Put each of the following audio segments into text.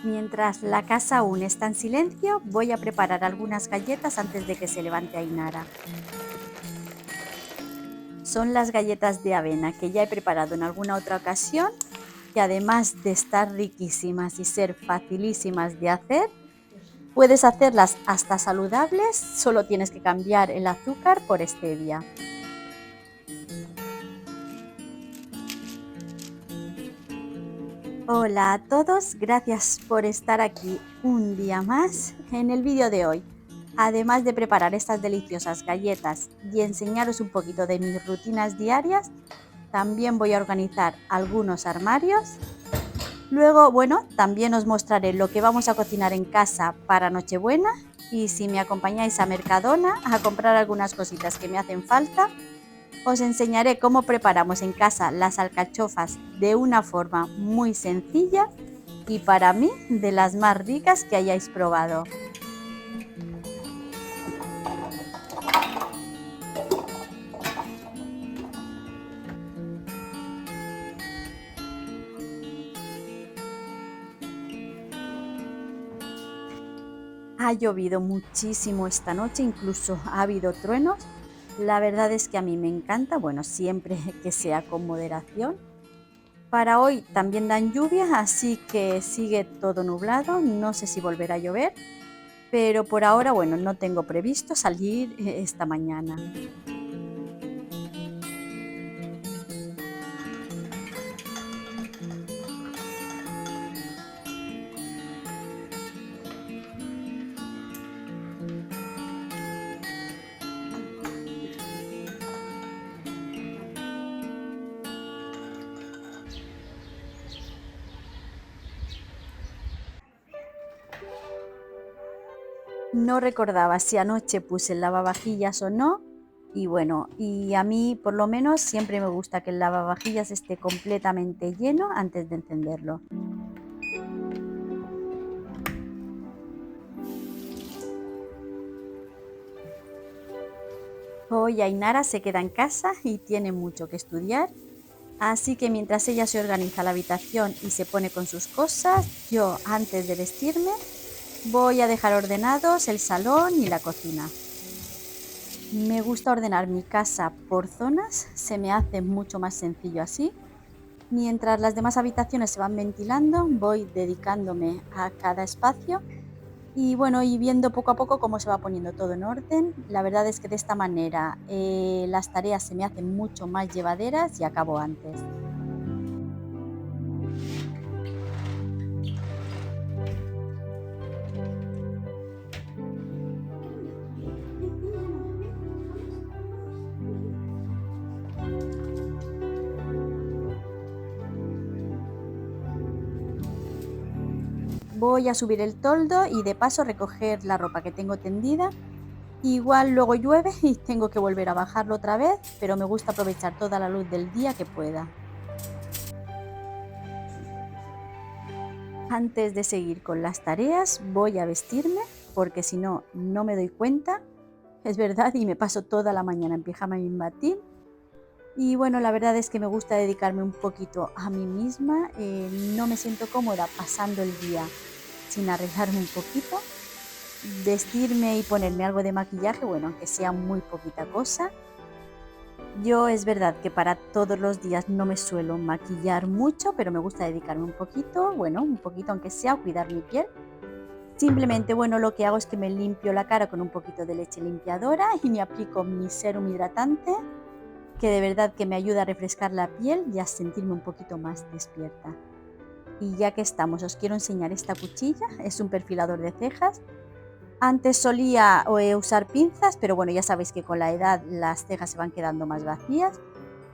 Mientras la casa aún está en silencio, voy a preparar algunas galletas antes de que se levante Ainara. Son las galletas de avena que ya he preparado en alguna otra ocasión, que además de estar riquísimas y ser facilísimas de hacer, puedes hacerlas hasta saludables, solo tienes que cambiar el azúcar por stevia. Hola a todos, gracias por estar aquí un día más en el vídeo de hoy. Además de preparar estas deliciosas galletas y enseñaros un poquito de mis rutinas diarias, también voy a organizar algunos armarios. Luego, bueno, también os mostraré lo que vamos a cocinar en casa para Nochebuena y si me acompañáis a Mercadona a comprar algunas cositas que me hacen falta, os enseñaré cómo preparamos en casa las alcachofas de una forma muy sencilla y para mí de las más ricas que hayáis probado. Ha llovido muchísimo esta noche, incluso ha habido truenos. La verdad es que a mí me encanta, bueno, siempre que sea con moderación. Para hoy también dan lluvia, así que sigue todo nublado, no sé si volverá a llover, pero por ahora, bueno, no tengo previsto salir esta mañana. No recordaba si anoche puse el lavavajillas o no. Y bueno, y a mí por lo menos siempre me gusta que el lavavajillas esté completamente lleno antes de encenderlo. Hoy Ainara se queda en casa y tiene mucho que estudiar, así que mientras ella se organiza la habitación y se pone con sus cosas, yo antes de vestirme voy a dejar ordenados el salón y la cocina. Me gusta ordenar mi casa por zonas, se me hace mucho más sencillo así. Mientras las demás habitaciones se van ventilando, voy dedicándome a cada espacio y bueno, y viendo poco a poco cómo se va poniendo todo en orden. La verdad es que de esta manera las tareas se me hacen mucho más llevaderas y acabo antes. Voy a subir el toldo y de paso recoger la ropa que tengo tendida. Igual luego llueve y tengo que volver a bajarlo otra vez, pero me gusta aprovechar toda la luz del día que pueda. Antes de seguir con las tareas, voy a vestirme porque si no, no me doy cuenta. Es verdad, y me paso toda la mañana en pijama y en batín. Y bueno, la verdad es que me gusta dedicarme un poquito a mí misma. No me siento cómoda pasando el día sin arreglarme un poquito. Vestirme y ponerme algo de maquillaje, bueno, aunque sea muy poquita cosa. Yo es verdad que para todos los días no me suelo maquillar mucho, pero me gusta dedicarme un poquito, bueno, un poquito aunque sea, a cuidar mi piel. Simplemente, bueno, lo que hago es que me limpio la cara con un poquito de leche limpiadora y me aplico mi serum hidratante, que de verdad que me ayuda a refrescar la piel y a sentirme un poquito más despierta. Y ya que estamos, os quiero enseñar esta cuchilla, es un perfilador de cejas. Antes solía usar pinzas, pero bueno, ya sabéis que con la edad las cejas se van quedando más vacías.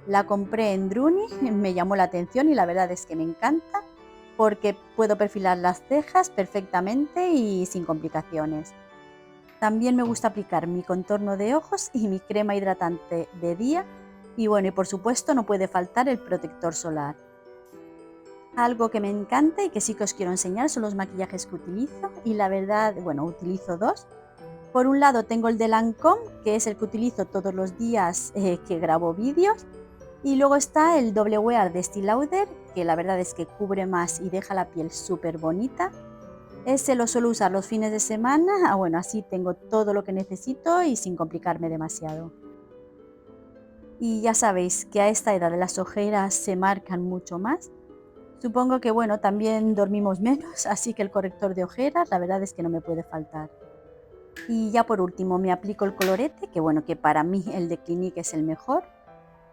La compré en Druni, me llamó la atención y la verdad es que me encanta porque puedo perfilar las cejas perfectamente y sin complicaciones. También me gusta aplicar mi contorno de ojos y mi crema hidratante de día y bueno, y por supuesto no puede faltar el protector solar. Algo que me encanta y que sí que os quiero enseñar son los maquillajes que utilizo y la verdad, bueno, utilizo dos. Por un lado tengo el de Lancôme, que es el que utilizo todos los días que grabo vídeos. Y luego está el Double Wear de Estée Lauder, que la verdad es que cubre más y deja la piel súper bonita. Ese lo suelo usar los fines de semana, bueno, así tengo todo lo que necesito y sin complicarme demasiado. Y ya sabéis que a esta edad las ojeras se marcan mucho más. Supongo que bueno, también dormimos menos, así que el corrector de ojeras la verdad es que no me puede faltar. Y ya por último me aplico el colorete, que bueno, que para mí el de Clinique es el mejor.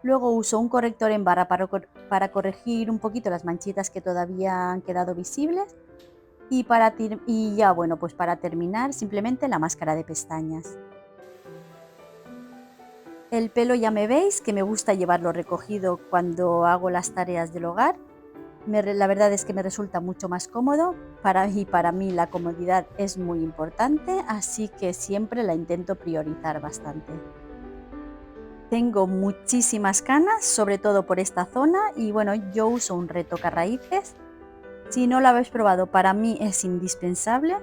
Luego uso un corrector en barra para corregir un poquito las manchitas que todavía han quedado visibles. Y ya bueno, pues para terminar simplemente la máscara de pestañas. El pelo ya me veis que me gusta llevarlo recogido cuando hago las tareas del hogar. La verdad es que me resulta mucho más cómodo. Para mí la comodidad es muy importante, así que siempre la intento priorizar bastante. Tengo muchísimas canas, sobre todo por esta zona, y bueno, yo uso un retocarraíces. Si no lo habéis probado, para mí es indispensable,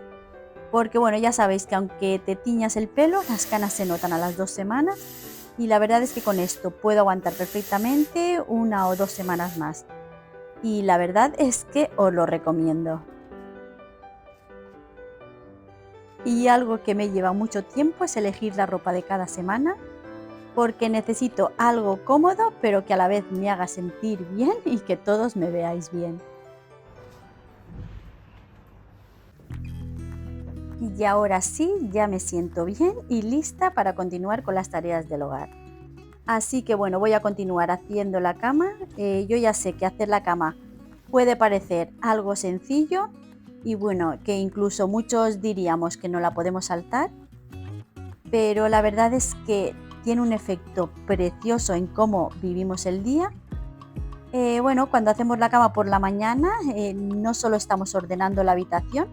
porque bueno, ya sabéis que aunque te tiñas el pelo, las canas se notan a las 2 semanas, y la verdad es que con esto puedo aguantar perfectamente 1 o 2 semanas más. Y la verdad es que os lo recomiendo. Y algo que me lleva mucho tiempo es elegir la ropa de cada semana, porque necesito algo cómodo, pero que a la vez me haga sentir bien y que todos me veáis bien. Y ahora sí, ya me siento bien y lista para continuar con las tareas del hogar. Así que bueno, voy a continuar haciendo la cama. Yo ya sé que hacer la cama puede parecer algo sencillo y bueno, que incluso muchos diríamos que no la podemos saltar, pero la verdad es que tiene un efecto precioso en cómo vivimos el día. Bueno, cuando hacemos la cama por la mañana, no solo estamos ordenando la habitación,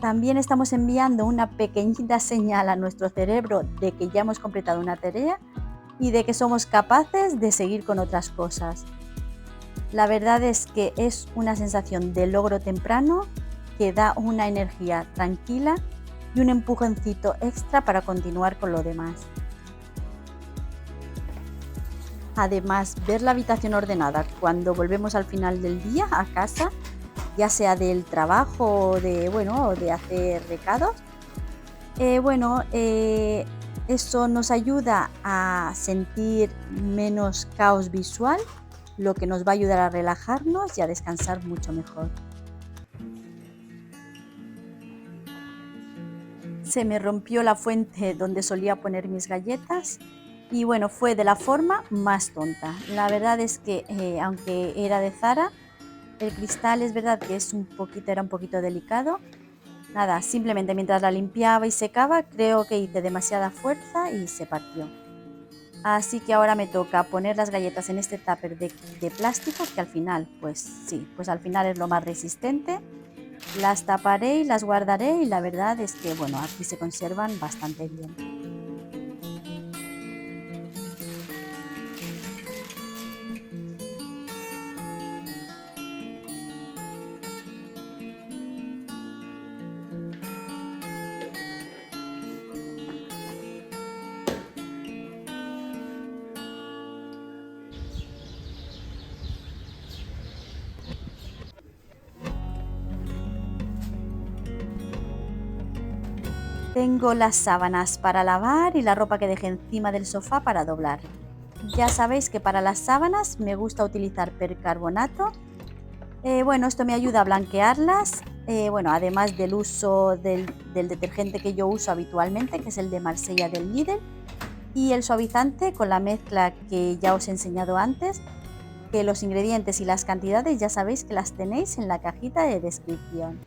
también estamos enviando una pequeñita señal a nuestro cerebro de que ya hemos completado una tarea y de que somos capaces de seguir con otras cosas. La verdad es que es una sensación de logro temprano que da una energía tranquila y un empujoncito extra para continuar con lo demás. Además, ver la habitación ordenada cuando volvemos al final del día a casa, ya sea del trabajo o de hacer recados, eso nos ayuda a sentir menos caos visual, lo que nos va a ayudar a relajarnos y a descansar mucho mejor. Se me rompió la fuente donde solía poner mis galletas y bueno, fue de la forma más tonta. La verdad es que aunque era de Zara, el cristal es verdad que era un poquito delicado. Nada, simplemente mientras la limpiaba y secaba, creo que hice demasiada fuerza y se partió. Así que ahora me toca poner las galletas en este tupper de plástico, que al final, pues sí, pues al final es lo más resistente. Las taparé y las guardaré y la verdad es que, bueno, aquí se conservan bastante bien. Tengo las sábanas para lavar y la ropa que dejé encima del sofá para doblar. Ya sabéis que para las sábanas me gusta utilizar percarbonato. Bueno, esto me ayuda a blanquearlas, además del uso del detergente que yo uso habitualmente, que es el de Marsella del Lidl, y el suavizante con la mezcla que ya os he enseñado antes, que los ingredientes y las cantidades ya sabéis que las tenéis en la cajita de descripción.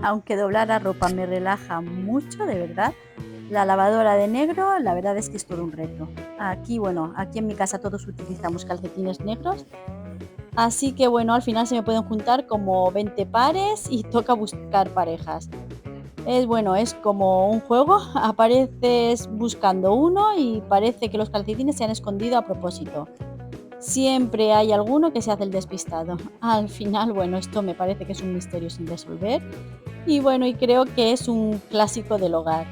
Aunque doblar la ropa me relaja mucho, de verdad, la lavadora de negro, la verdad es que es todo un reto. Aquí en mi casa todos utilizamos calcetines negros Así que bueno, al final se me pueden juntar como 20 pares y toca buscar parejas. Es bueno, es como un juego, apareces buscando uno y parece que los calcetines se han escondido a propósito. Siempre hay alguno que se hace el despistado. Al final, bueno, esto me parece que es un misterio sin resolver y bueno, y creo que es un clásico del hogar.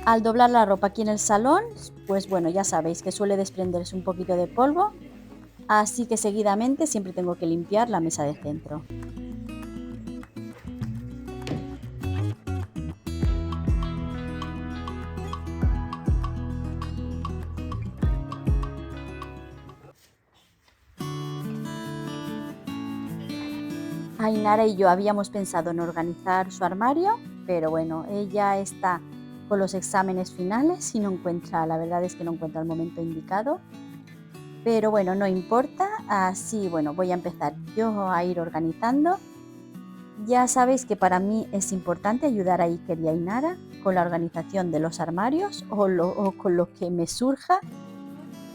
Al doblar la ropa aquí en el salón, pues bueno, ya sabéis que suele desprenderse un poquito de polvo, así que seguidamente siempre tengo que limpiar la mesa de centro. Ainara y yo habíamos pensado en organizar su armario, pero bueno, ella está con los exámenes finales y no encuentra, la verdad es que no encuentra el momento indicado. Pero bueno, no importa, así bueno, voy a empezar yo a ir organizando. Ya sabéis que para mí es importante ayudar a Iker y a Ainara con la organización de los armarios o con lo que me surja.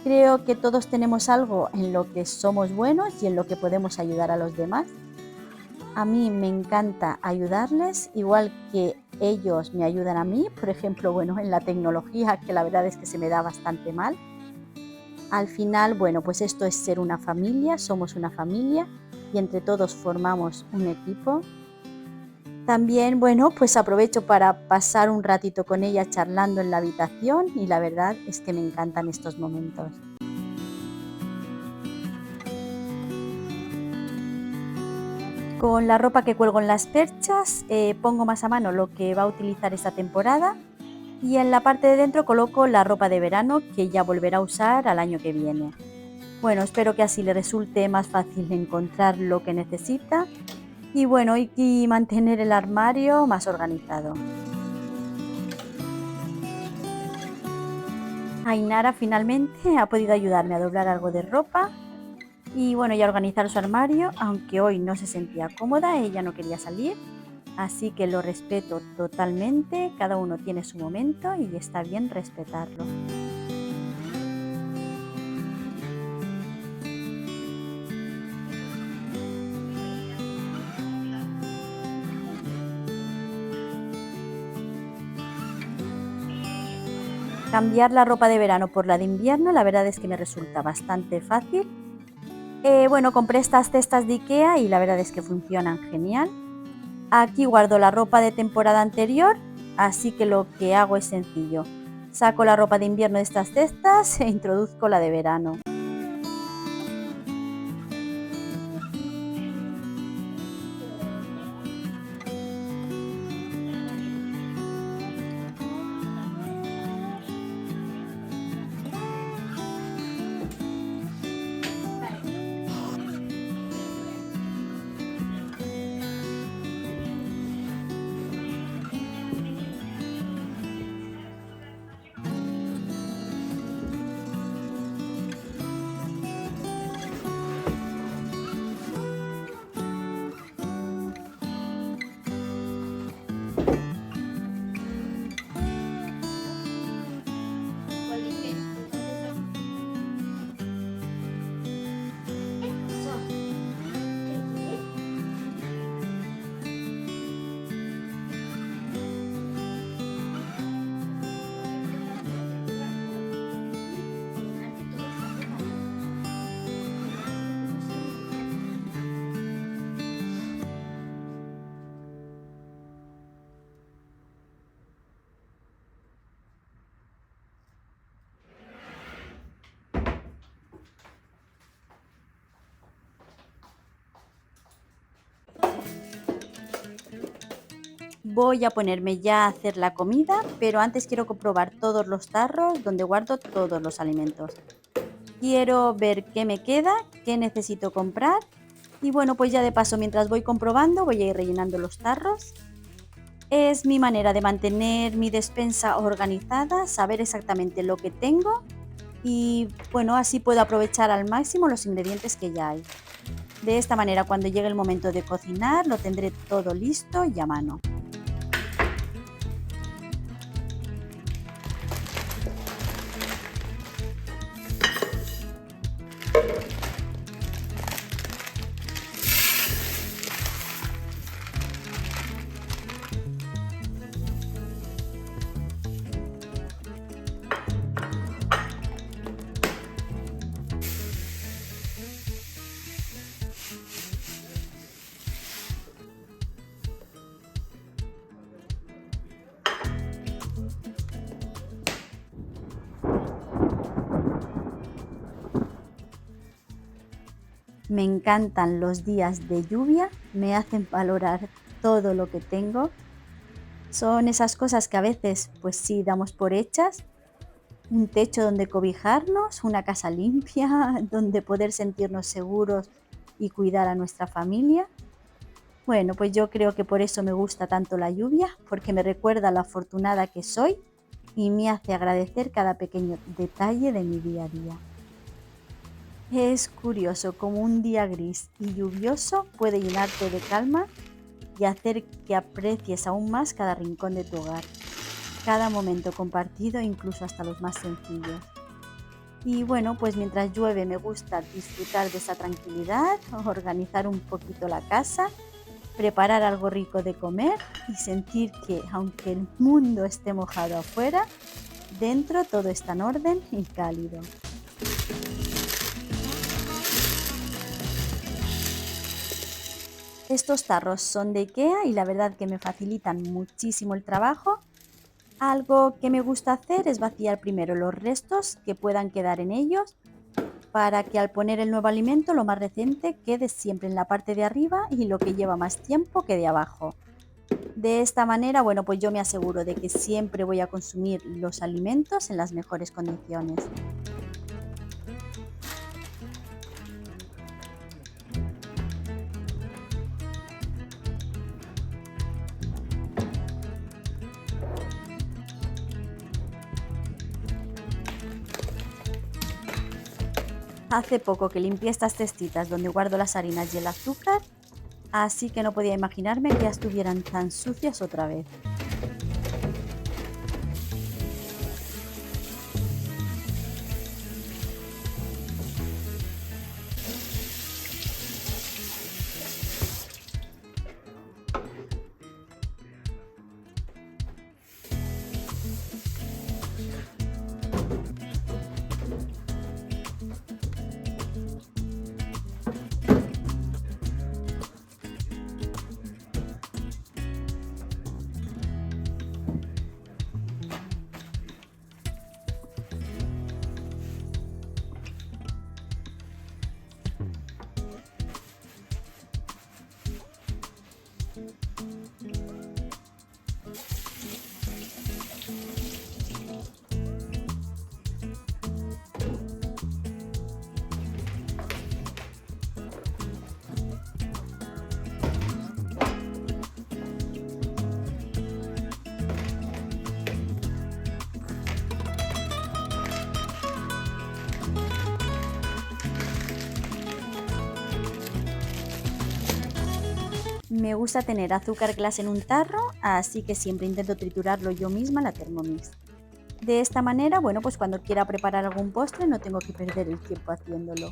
Creo que todos tenemos algo en lo que somos buenos y en lo que podemos ayudar a los demás. A mí me encanta ayudarles, igual que ellos me ayudan a mí, por ejemplo, bueno, en la tecnología, que la verdad es que se me da bastante mal. Al final, bueno, pues esto es ser una familia, somos una familia y entre todos formamos un equipo. También, bueno, pues aprovecho para pasar un ratito con ella charlando en la habitación y la verdad es que me encantan estos momentos. Con la ropa que cuelgo en las perchas, pongo más a mano lo que va a utilizar esta temporada y en la parte de dentro coloco la ropa de verano que ya volverá a usar al año que viene. Bueno, espero que así le resulte más fácil encontrar lo que necesita y bueno, y mantener el armario más organizado. Ainara finalmente ha podido ayudarme a doblar algo de ropa y bueno, y a organizar su armario, aunque hoy no se sentía cómoda, ella no quería salir, así que lo respeto totalmente, cada uno tiene su momento y está bien respetarlo. Cambiar la ropa de verano por la de invierno, la verdad es que me resulta bastante fácil. Bueno, compré estas cestas de IKEA y la verdad es que funcionan genial. Aquí guardo la ropa de temporada anterior, así que lo que hago es sencillo. Saco la ropa de invierno de estas cestas e introduzco la de verano. Voy a ponerme ya a hacer la comida, pero antes quiero comprobar todos los tarros donde guardo todos los alimentos. Quiero ver qué me queda, qué necesito comprar y bueno, pues ya de paso mientras voy comprobando voy a ir rellenando los tarros. Es mi manera de mantener mi despensa organizada, saber exactamente lo que tengo y bueno, así puedo aprovechar al máximo los ingredientes que ya hay. De esta manera, cuando llegue el momento de cocinar, lo tendré todo listo y a mano. Me encantan los días de lluvia, me hacen valorar todo lo que tengo. Son esas cosas que a veces, pues sí, damos por hechas. Un techo donde cobijarnos, una casa limpia, donde poder sentirnos seguros y cuidar a nuestra familia. Bueno, pues yo creo que por eso me gusta tanto la lluvia, porque me recuerda lo afortunada que soy y me hace agradecer cada pequeño detalle de mi día a día. Es curioso cómo un día gris y lluvioso puede llenarte de calma y hacer que aprecies aún más cada rincón de tu hogar, cada momento compartido, incluso hasta los más sencillos. Y bueno, pues mientras llueve me gusta disfrutar de esa tranquilidad, organizar un poquito la casa, preparar algo rico de comer y sentir que aunque el mundo esté mojado afuera, dentro todo está en orden y cálido. Estos tarros son de IKEA y la verdad que me facilitan muchísimo el trabajo. Algo que me gusta hacer es vaciar primero los restos que puedan quedar en ellos para que al poner el nuevo alimento lo más reciente quede siempre en la parte de arriba y lo que lleva más tiempo quede abajo. De esta manera, bueno, pues yo me aseguro de que siempre voy a consumir los alimentos en las mejores condiciones. Hace poco que limpié estas cestitas donde guardo las harinas y el azúcar, así que no podía imaginarme que ya estuvieran tan sucias otra vez. Me gusta tener azúcar glass en un tarro, así que siempre intento triturarlo yo misma en la Thermomix. De esta manera, bueno, pues cuando quiera preparar algún postre no tengo que perder el tiempo haciéndolo.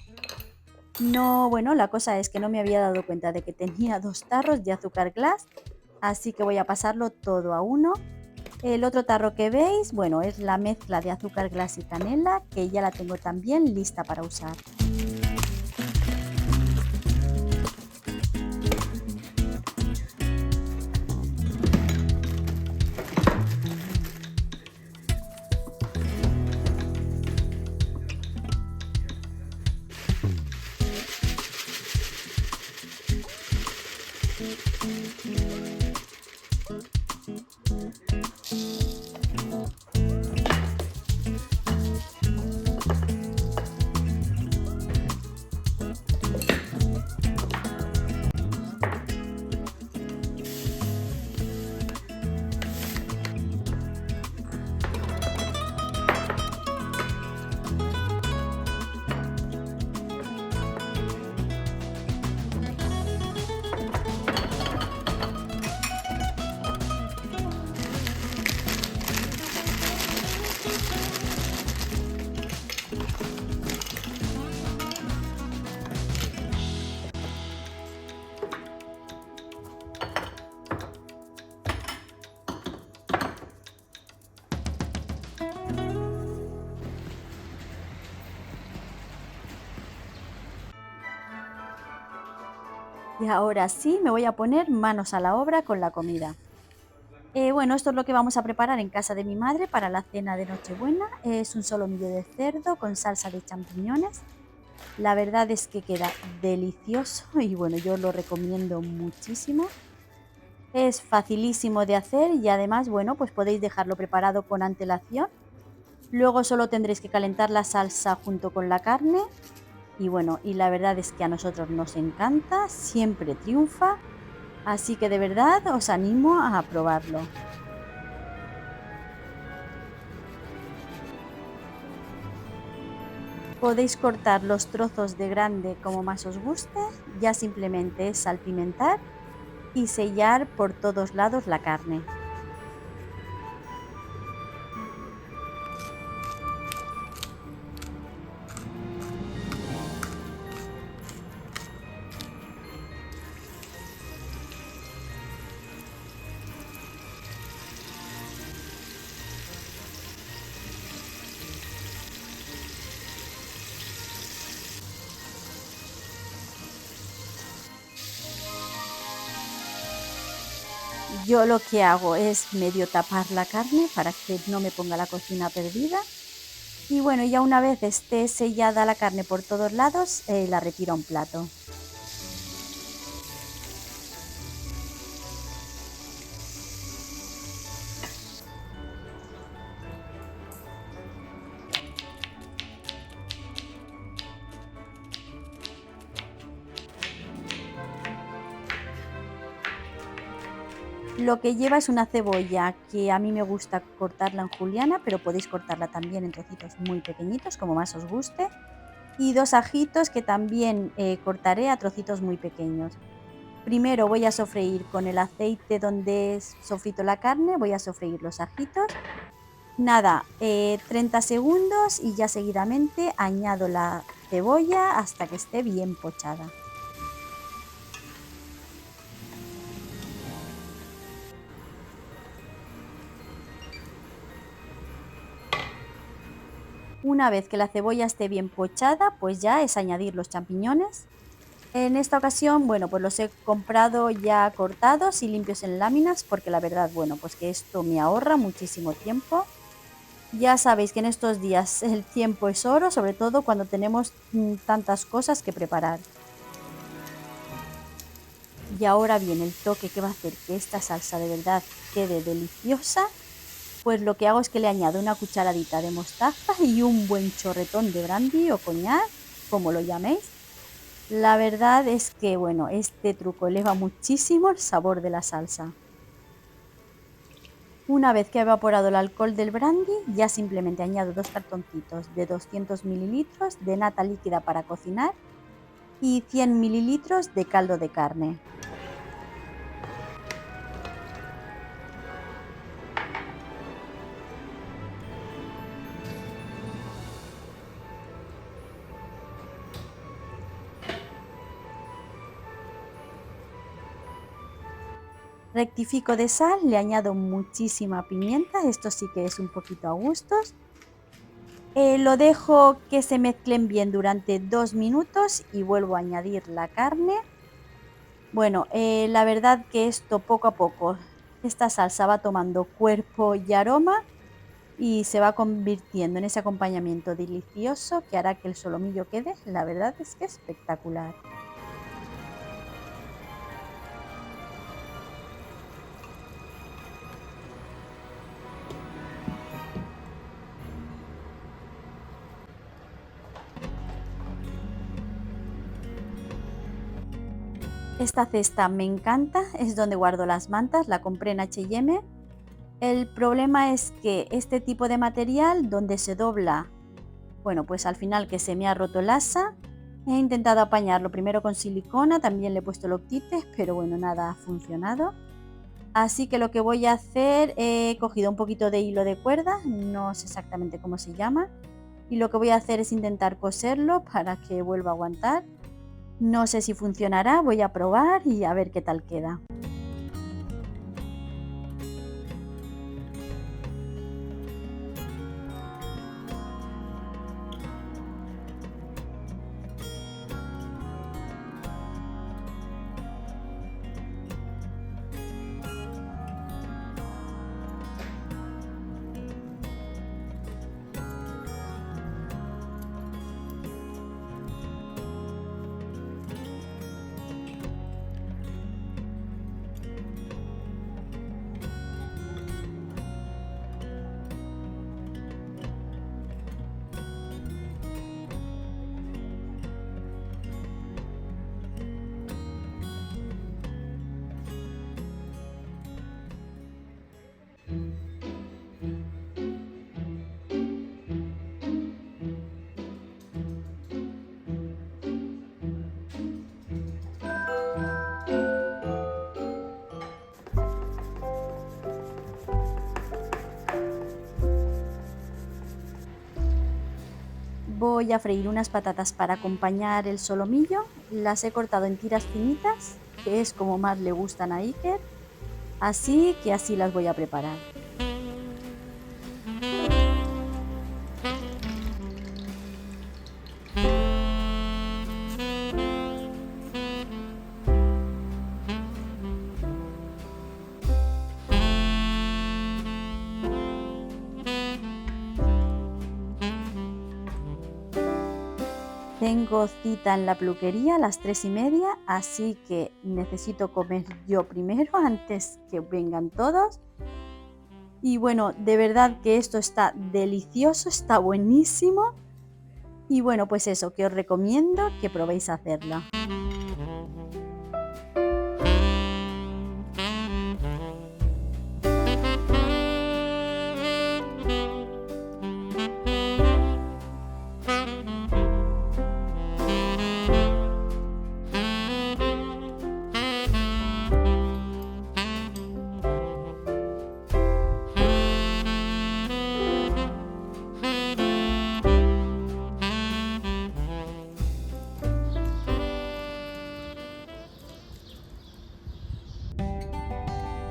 No, bueno, la cosa es que no me había dado cuenta de que tenía dos tarros de azúcar glass, así que voy a pasarlo todo a uno. El otro tarro que veis, bueno, es la mezcla de azúcar glass y canela, que ya la tengo también lista para usar. Y ahora sí, me voy a poner manos a la obra con la comida. Bueno, esto es lo que vamos a preparar en casa de mi madre para la cena de Nochebuena. Es un solomillo de cerdo con salsa de champiñones. La verdad es que queda delicioso y bueno, yo lo recomiendo muchísimo. Es facilísimo de hacer y además, bueno, pues podéis dejarlo preparado con antelación. Luego solo tendréis que calentar la salsa junto con la carne y bueno, y la verdad es que a nosotros nos encanta, siempre triunfa, así que de verdad os animo a probarlo. Podéis cortar los trozos de grande como más os guste, ya simplemente es salpimentar y sellar por todos lados la carne. Yo lo que hago es medio tapar la carne para que no me ponga la cocina perdida. Y bueno, ya una vez esté sellada la carne por todos lados, la retiro a un plato. Lo que lleva es una cebolla que a mí me gusta cortarla en juliana, pero podéis cortarla también en trocitos muy pequeñitos, como más os guste. Y dos ajitos que también cortaré a trocitos muy pequeños. Primero voy a sofreír con el aceite donde sofrito la carne, voy a sofreír los ajitos. Nada, 30 segundos y ya seguidamente añado la cebolla hasta que esté bien pochada. Una vez que la cebolla esté bien pochada, pues ya es añadir los champiñones. En esta ocasión, bueno, pues los he comprado ya cortados y limpios en láminas porque la verdad, bueno, pues que esto me ahorra muchísimo tiempo. Ya sabéis que en estos días el tiempo es oro, sobre todo cuando tenemos tantas cosas que preparar. Y ahora viene el toque que va a hacer que esta salsa de verdad quede deliciosa. Pues lo que hago es que le añado una cucharadita de mostaza y un buen chorretón de brandy o coñac, como lo llaméis. La verdad es que, bueno, este truco eleva muchísimo el sabor de la salsa. Una vez que ha evaporado el alcohol del brandy, ya simplemente añado dos cartoncitos de 200 mililitros de nata líquida para cocinar y 100 mililitros de caldo de carne. Rectifico de sal, le añado muchísima pimienta, esto sí que es un poquito a gustos. Lo dejo que se mezclen bien durante 2 minutos y vuelvo a añadir la carne. Bueno, la verdad que esto poco a poco, esta salsa va tomando cuerpo y aroma y se va convirtiendo en ese acompañamiento delicioso que hará que el solomillo quede, la verdad es que espectacular. Esta cesta me encanta, es donde guardo las mantas, la compré en H&M. El problema es que este tipo de material donde se dobla, bueno, pues al final que se me ha roto el asa, he intentado apañarlo primero con silicona, también le he puesto loctites, pero bueno, nada ha funcionado. Así que lo que voy a hacer, he cogido un poquito de hilo de cuerda, no sé exactamente cómo se llama, y lo que voy a hacer es intentar coserlo para que vuelva a aguantar. No sé si funcionará, voy a probar y a ver qué tal queda. voy a freír unas patatas para acompañar el solomillo. Las he cortado en tiras finitas, que es como más le gustan a Iker, así que así las voy a preparar. Tengo cita en la peluquería a las 3:30, así que necesito comer yo primero antes que vengan todos. Y bueno, de verdad que esto está delicioso, está buenísimo. Y bueno, pues eso, que os recomiendo que probéis a hacerlo.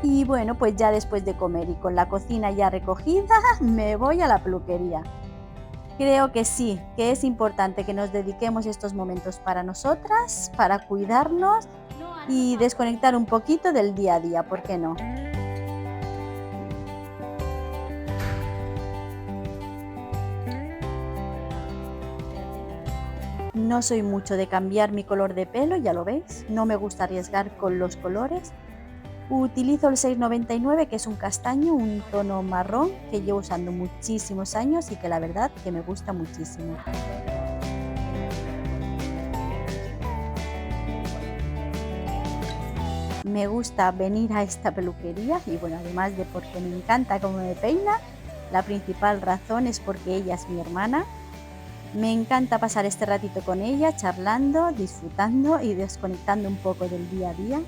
Y bueno, pues ya después de comer y con la cocina ya recogida, me voy a la peluquería. Creo que sí, que es importante que nos dediquemos estos momentos para nosotras, para cuidarnos y desconectar un poquito del día a día, ¿por qué no? No soy mucho de cambiar mi color de pelo, ya lo veis, no me gusta arriesgar con los colores. Utilizo el 699, que es un castaño, un tono marrón que llevo usando muchísimos años y que la verdad que me gusta muchísimo. Me gusta venir a esta peluquería y bueno, además de porque me encanta cómo me peina, la principal razón es porque ella es mi hermana. Me encanta pasar este ratito con ella, charlando, disfrutando y desconectando un poco del día a día.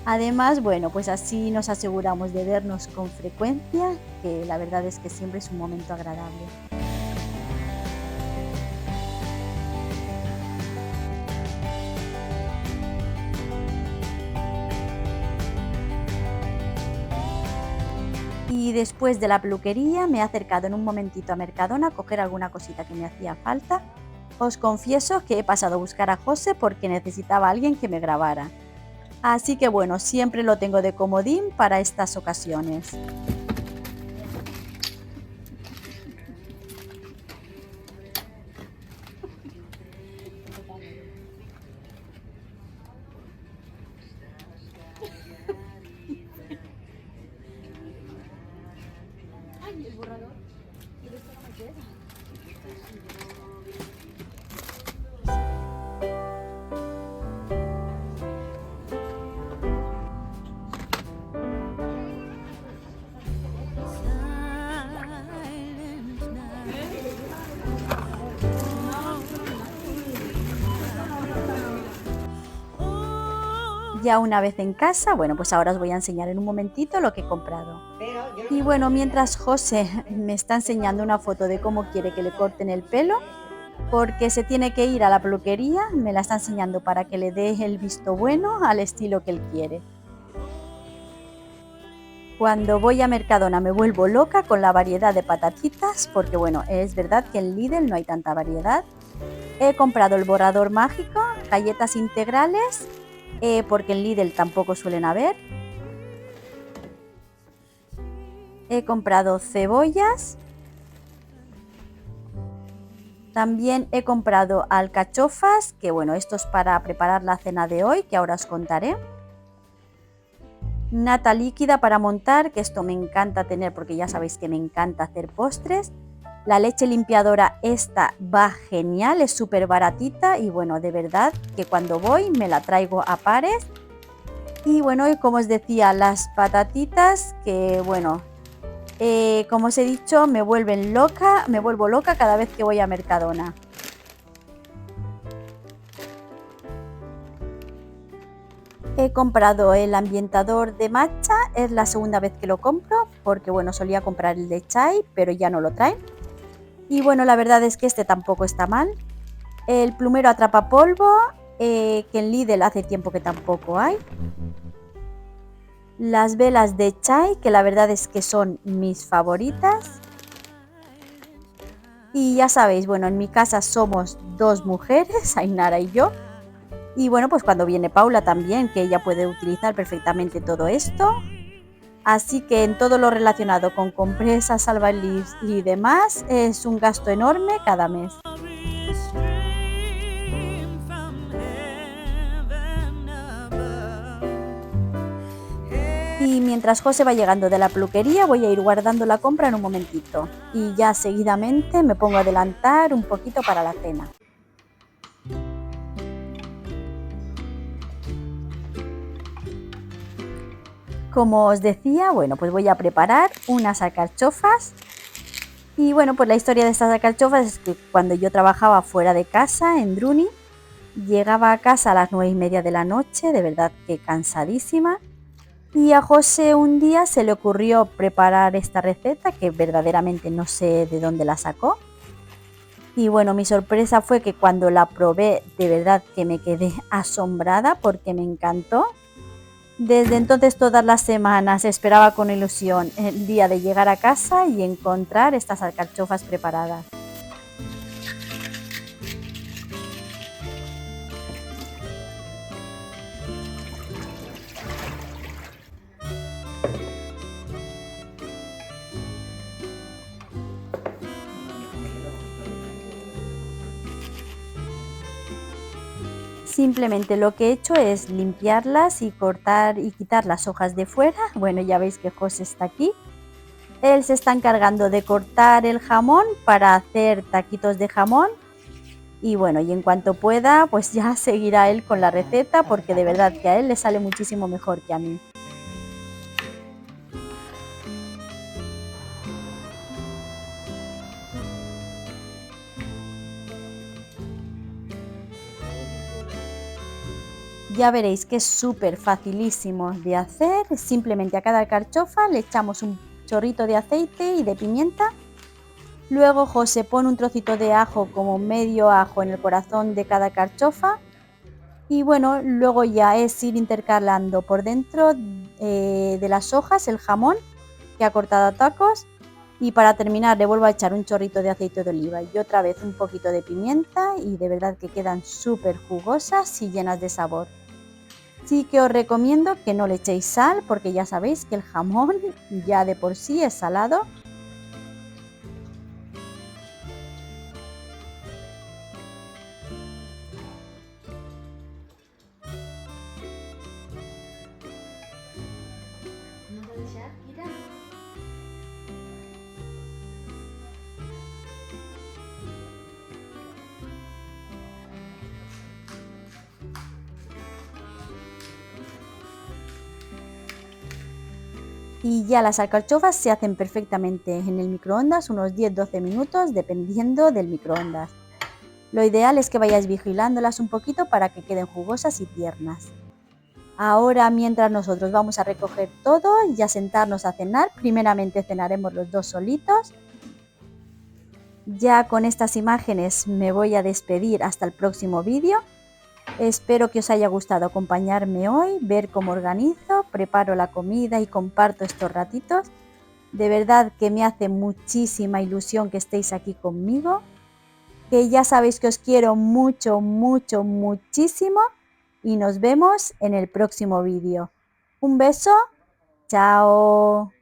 Además, bueno, pues así nos aseguramos de vernos con frecuencia, que la verdad es que siempre es un momento agradable. Y después de la peluquería me he acercado en un momentito a Mercadona a coger alguna cosita que me hacía falta. Os confieso que he pasado a buscar a José porque necesitaba a alguien que me grabara. Así que bueno, siempre lo tengo de comodín para estas ocasiones. Ya una vez en casa, bueno, pues ahora os voy a enseñar en un momentito lo que he comprado. Y bueno, mientras José me está enseñando una foto de cómo quiere que le corten el pelo, porque se tiene que ir a la peluquería, me la está enseñando para que le dé el visto bueno al estilo que él quiere. Cuando voy a Mercadona me vuelvo loca con la variedad de patatitas, porque bueno, es verdad que en Lidl no hay tanta variedad. He comprado el borrador mágico, galletas integrales, porque en Lidl tampoco suelen haber. He comprado cebollas. También he comprado alcachofas, que bueno, esto es para preparar la cena de hoy, que ahora os contaré. Nata líquida para montar, que esto me encanta tener porque ya sabéis que me encanta hacer postres. La leche limpiadora esta va genial, es súper baratita y bueno, de verdad que cuando voy me la traigo a pares. Y bueno, y como os decía, las patatitas que bueno, como os he dicho, me vuelvo loca cada vez que voy a Mercadona. He comprado el ambientador de matcha, es la segunda vez que lo compro, porque bueno, solía comprar el de chai, pero ya no lo traen. Y bueno, la verdad es que este tampoco está mal. El plumero atrapapolvo, que en Lidl hace tiempo que tampoco hay. Las velas de chai, que la verdad es que son mis favoritas. Y ya sabéis, bueno, en mi casa somos dos mujeres, Ainara y yo. Y bueno, pues cuando viene Paula también, que ella puede utilizar perfectamente todo esto. Así que en todo lo relacionado con compresas, salvavidas y demás, es un gasto enorme cada mes. Y mientras José va llegando de la peluquería, voy a ir guardando la compra en un momentito. Y ya seguidamente me pongo a adelantar un poquito para la cena. Como os decía, bueno, pues voy a preparar unas alcachofas. Y bueno, pues la historia de estas alcachofas es que cuando yo trabajaba fuera de casa, en Druni, llegaba a casa a las 9:30 de la noche, de verdad que cansadísima. Y a José un día se le ocurrió preparar esta receta, que verdaderamente no sé de dónde la sacó. Y bueno, mi sorpresa fue que cuando la probé, de verdad que me quedé asombrada porque me encantó. Desde entonces todas las semanas esperaba con ilusión el día de llegar a casa y encontrar estas alcachofas preparadas. Simplemente lo que he hecho es limpiarlas y cortar y quitar las hojas de fuera. Bueno, ya veis que José está aquí. Él se está encargando de cortar el jamón para hacer taquitos de jamón. Y bueno, y en cuanto pueda, pues ya seguirá él con la receta porque de verdad que a él le sale muchísimo mejor que a mí. Ya veréis que es súper facilísimo de hacer. Simplemente a cada alcachofa le echamos un chorrito de aceite y de pimienta. Luego José pone un trocito de ajo, como medio ajo, en el corazón de cada alcachofa. Y bueno, luego ya es ir intercalando por dentro de las hojas el jamón que ha cortado a tacos. Y para terminar le vuelvo a echar un chorrito de aceite de oliva y otra vez un poquito de pimienta y de verdad que quedan súper jugosas y llenas de sabor. Sí que os recomiendo que no le echéis sal porque ya sabéis que el jamón ya de por sí es salado. Y ya las alcachofas se hacen perfectamente en el microondas unos 10-12 minutos dependiendo del microondas. Lo ideal es que vayáis vigilándolas un poquito para que queden jugosas y tiernas. Ahora, mientras nosotros vamos a recoger todo y a sentarnos a cenar, primeramente cenaremos los dos solitos. Ya con estas imágenes me voy a despedir hasta el próximo vídeo. Espero que os haya gustado acompañarme hoy, ver cómo organizo, preparo la comida y comparto estos ratitos. De verdad que me hace muchísima ilusión que estéis aquí conmigo, que ya sabéis que os quiero mucho, mucho, muchísimo y nos vemos en el próximo vídeo. Un beso, chao.